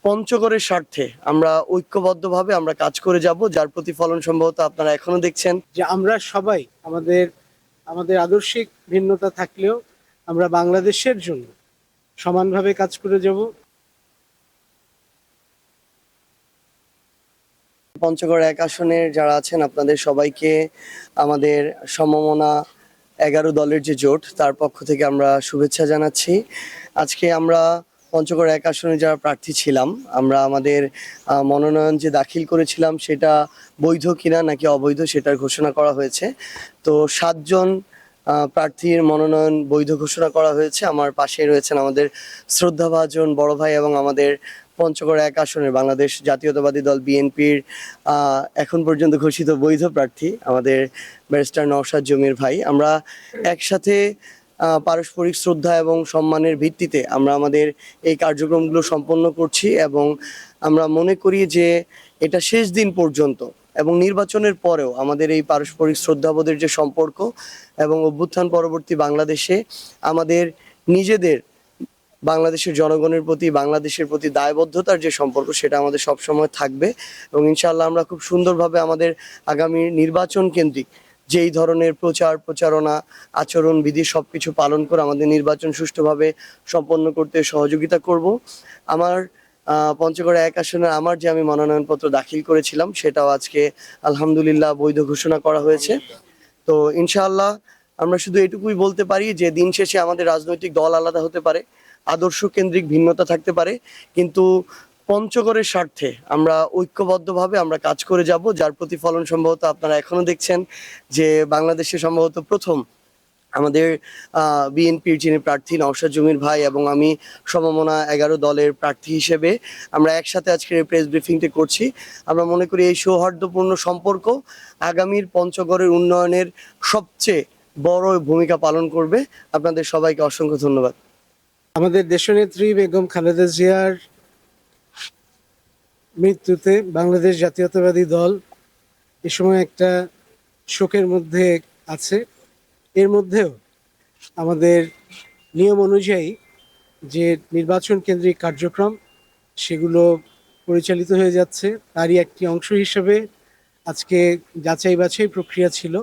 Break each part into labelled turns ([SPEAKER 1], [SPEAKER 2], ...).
[SPEAKER 1] পঞ্চগড়ের স্বার্থে আমরা ঐক্যবদ্ধভাবে আমরা কাজ করে যাব, যার প্রতিফলন সম্ভবত আপনারা এখনো দেখছেন।
[SPEAKER 2] যে আমরা সবাই আমাদের আমাদের আদর্শিক ভিন্নতা থাকলেও আমরা বাংলাদেশের জন্য সমানভাবে কাজ করে যাব।
[SPEAKER 1] পঞ্চগড় ১ আসনের যারা আছেন আপনাদের সবাইকে আমাদের সমমনা ১১ দলের যে জোট তার পক্ষ থেকে আমরা শুভেচ্ছা জানাচ্ছি। আজকে আমরা পঞ্চগড় ১ আসনে যারা প্রার্থী ছিলাম, আমরা আমাদের মনোনয়ন যে দাখিল করেছিলাম সেটা বৈধ কিনা নাকি অবৈধ সেটার ঘোষণা করা হয়েছে। তো ৭ জন প্রার্থীর মনোনয়ন বৈধ ঘোষণা করা হয়েছে। আমার পাশেই রয়েছেন আমাদের শ্রদ্ধাভাজন বড় ভাই এবং আমাদের পঞ্চগড় ১ আসনের বাংলাদেশ জাতীয়তাবাদী দল বিএনপির এখন পর্যন্ত ঘোষিত বৈধ প্রার্থী আমাদের ব্যারিস্টার নওশাদ জমির ভাই। আমরা একসাথে পারস্পরিক শ্রদ্ধা এবং সম্মানের ভিত্তিতে আমরা আমাদের এই কার্যক্রমগুলো সম্পন্ন করছি এবং আমরা মনে করি যে এটা শেষ দিন পর্যন্ত এবং নির্বাচনের পরেও আমাদের এই পারস্পরিক শ্রদ্ধাবোধের যে সম্পর্ক এবং অভ্যুত্থান পরবর্তী বাংলাদেশে আমাদের নিজেদের বাংলাদেশের জনগণের প্রতি বাংলাদেশের প্রতি দায়বদ্ধতার যে সম্পর্ক সেটা আমাদের সবসময় থাকবে এবং ইনশাআল্লাহ আমরা খুব সুন্দরভাবে আমাদের আগামী নির্বাচন কেন্দ্রিক যেই ধরনের প্রচারণা আচরণবিধি সবকিছু পালন করে আমাদের নির্বাচন সুষ্ঠুভাবে সম্পন্ন করতে সহযোগিতা করব। আমার পঞ্চগড় ১ আসনে আমার যে আমি মনোনয়নপত্র দাখিল করেছিলাম সেটাও আজকে আলহামদুলিল্লাহ বৈধ ঘোষণা করা হয়েছে। তো ইনশাআল্লাহ আমরা শুধু এটুকুই বলতে পারি যে দিন শেষে আমাদের রাজনৈতিক দল আলাদা হতে পারে, আদর্শ কেন্দ্রিক ভিন্নতা থাকতে পারে, কিন্তু পঞ্চগড়ের স্বার্থে আমরা ঐক্যবদ্ধভাবে আমরা কাজ করে যাব, যার প্রতিফলন সম্ভবত আপনারা এখনো দেখছেন যে বাংলাদেশে সম্ভবত প্রথম আমাদের বিএনপির যিনি প্রার্থী নওশাদ জমির ভাই এবং আমি সমমনা ১১ দলের প্রার্থী হিসেবে আমরা একসাথে আজকের এই প্রেস ব্রিফিংটি করছি। আমরা মনে করি এই সৌহার্দ্যপূর্ণ সম্পর্ক আগামীর পঞ্চগড়ের উন্নয়নের সবচেয়ে বড় ভূমিকা পালন করবে। আপনাদের সবাইকে অসংখ্য ধন্যবাদ।
[SPEAKER 2] আমাদের দেশনেত্রী বেগম খালেদা জিয়ার মৃত্যুতে বাংলাদেশ জাতীয়তাবাদী দল এ সময় একটা শোকের মধ্যে আছে। এর মধ্যেও আমাদের নিয়ম অনুযায়ী যে নির্বাচন কেন্দ্রিক কার্যক্রম সেগুলো পরিচালিত হয়ে যাচ্ছে, তারই একটি অংশ হিসেবে আজকে যাচাই বাছাই প্রক্রিয়া ছিল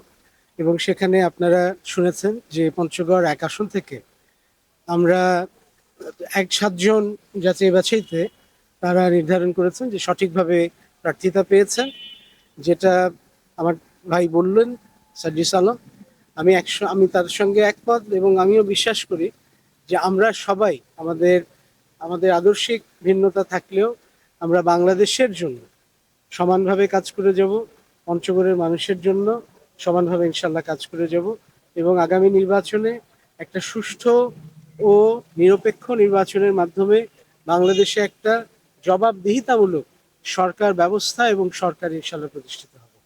[SPEAKER 2] এবং সেখানে আপনারা শুনেছেন যে পঞ্চগড় ১ আসন থেকে আমরা ৭ জন যাচাই বাছাইতে তারা নির্ধারণ করেছেন যে সঠিকভাবে প্রার্থিতা পেয়েছেন, যেটা আমার ভাই বললেন সাজ্জিস আলম। আমি তার সঙ্গে একমত এবং আমিও বিশ্বাস করি যে আমরা সবাই আমাদের আদর্শিক ভিন্নতা থাকলেও আমরা বাংলাদেশের জন্য সমানভাবে কাজ করে যাব, পঞ্চগড়ের মানুষের জন্য সমানভাবে ইনশাল্লাহ কাজ করে যাব এবং আগামী নির্বাচনে একটা সুষ্ঠু ও নিরপেক্ষ নির্বাচনের মাধ্যমে বাংলাদেশে একটা জবাবদিহিতামূলক সরকার ব্যবস্থা এবং সরকার ইনশাল্লাহ প্রতিষ্ঠিত হবে।